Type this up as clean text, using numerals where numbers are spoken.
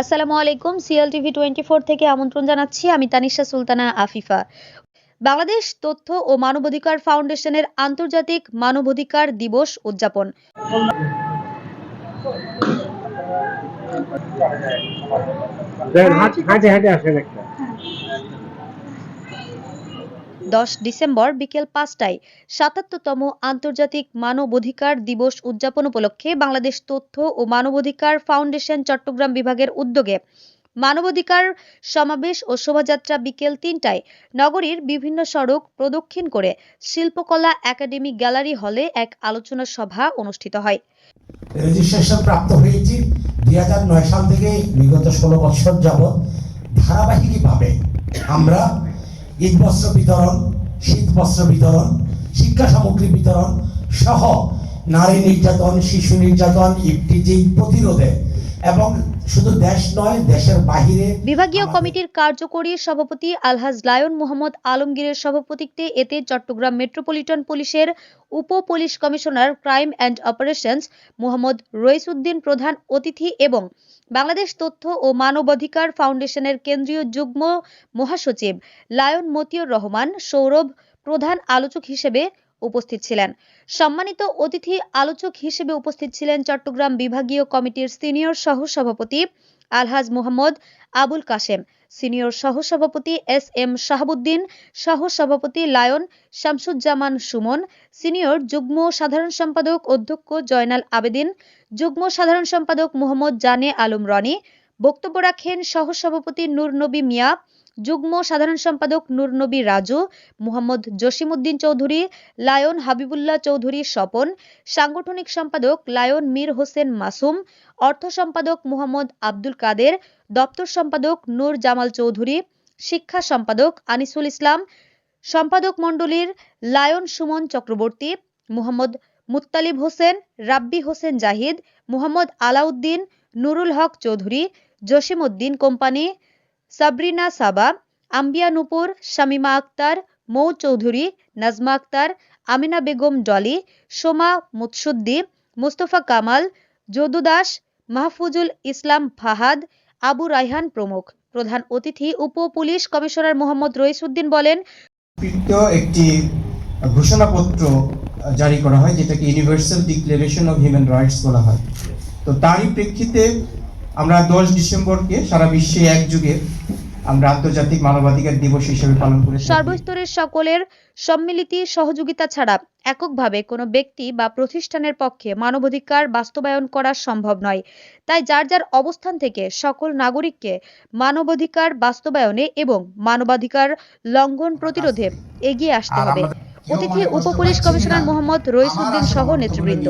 আসসালামু আলাইকুম। সিএলটিভি 24 থেকে আমন্ত্রণ জানাচ্ছি। আমি তানিশা সুলতানা আফিফা। বাংলাদেশ তথ্য ও মানবাধিকার ফাউন্ডেশনের আন্তর্জাতিক মানবাধিকার দিবস উদযাপন। হাঁটে হাঁটে আসেন একটা। 10 ডিসেম্বর বিকেল 5টায় ৭৭তম আন্তর্জাতিক মানবাধিকার দিবস উদযাপন উপলক্ষে বাংলাদেশ তথ্য ও মানবাধিকার ফাউন্ডেশন চট্টগ্রাম বিভাগের উদ্যোগে মানবাধিকার সমাবেশ ও শোভাযাত্রা বিকেল 3টায় নগরীর বিভিন্ন সড়ক প্রদক্ষিণ করে শিল্পকলা একাডেমি গ্যালারি হলে এক আলোচনা সভা অনুষ্ঠিত হয়। রেজিস্ট্রেশন প্রাপ্ত হয়েছি 2009 সাল থেকে বিগত 16 বছর যাবৎ ধারাবাহিকভাবে আমরা ঈদ বস্ত্র বিতরণ, শীত বস্ত্র বিতরণ, শিক্ষা সামগ্রী বিতরণ সহ নারী নির্যাতন, শিশু নির্যাতন, ইফটিজিং প্রতিরোধে এবং শুধু দেশ নয় দেশের বাহিরে। বিভাগীয় কমিটির কার্যকরী সভাপতি আলহাজ লায়ন মোহাম্মদ আলমগীরের সভাপতিত্বে এতে চট্টগ্রাম মেট্রোপলিটন পুলিশের উপ police commissioner crime and operations Mohammad Raisuddin প্রধান অতিথি এবং বাংলাদেশ তথ্য ও মানবাধিকার ফাউন্ডেশনের কেন্দ্রীয় যুগ্ম মহাসচিব লায়ন মতিউর রহমান সৌরভ প্রধান আলোচক হিসেবে উপস্থিত ছিলেন। সম্মানিত অতিথি আলোচক হিসেবে উপস্থিত ছিলেন চট্টগ্রাম বিভাগীয় কমিটির সিনিয়র সহসভাপতি আলহাজ মোহাম্মদ আবুল কাশেম, সিনিয়র সহসভাপতি SM শাহাবুদ্দিন, সহসভাপতি লায়ন শামসুজ্জামান সুমন, সিনিয়র যুগ্ম সাধারণ সম্পাদক অধ্যক্ষ জয়নাল আবেদিন, যুগ্ম সাধারণ সম্পাদক মোহাম্মদ জানে আলম রনি। বক্তব্য রাখেন সহসভাপতি নূর নবী মিয়া, যুগ্ম সাধারণ সম্পাদক নূর নবী রাজু, মোহাম্মদ জসিমউদ্দিন চৌধুরী, লায়ন হাবিবুল্লাহ চৌধুরী স্বপন, সাংগঠনিক সম্পাদক লায়ন মীর হোসেন মাসুম, অর্থ সম্পাদক মোহাম্মদ আব্দুল কাদের, দপ্তর সম্পাদক নূর জামাল চৌধুরী, শিক্ষা সম্পাদক আনিসুল ইসলাম, সম্পাদক মণ্ডলীর লায়ন সুমন চক্রবর্তী, মোহাম্মদ মুত্তালিব হোসেন, রাব্বি হোসেন জাহিদ, মোহাম্মদ আলাউদ্দিন, নুরুল হক চৌধুরী, জসিমউদ্দিন কোম্পানি, সাবরিনা সাবা, আম্বিয়া নূপুর, শামিমা আক্তার, মৌ চৌধুরী, নাজমা আক্তার, আমিনা বেগম ডলি, সোমা মুৎসুদ্দি, মুস্তফা কামাল, যদু দাস, মাহফুজুল ইসলাম ফাহাদ, আবু রায়হান প্রমুখ। প্রধান অতিথি উপ পুলিশ কমিশনার মোহাম্মদ রইসউদ্দিন বলেন, একটি ঘোষণাপত্র জারি করা হয় যেটাকে universal declaration of human rights বলা হয়। তো তারই প্রেক্ষিতে আমরা 10 ডিসেম্বরকে সারা বিশ্বে একযোগে আমরা আন্তর্জাতিক মানবাধিকার দিবস হিসেবে পালন করেছি। সর্বস্তরের সকলের সম্মিলিত সহযোগিতা ছাড়া এককভাবে কোনো ব্যক্তি বা প্রতিষ্ঠানের পক্ষে মানবাধিকার বাস্তবায়ন করা সম্ভব নয়। তাই যার যার অবস্থান থেকে সকল নাগরিককে মানবাধিকার বাস্তবায়নে এবং মানবাধিকার লঙ্ঘন প্রতিরোধে এগিয়ে আসতে হবে। অতিথি উপ পুলিশ কমিশনার মোহাম্মদ রইসউদ্দিন সহ নেতৃবৃন্দ।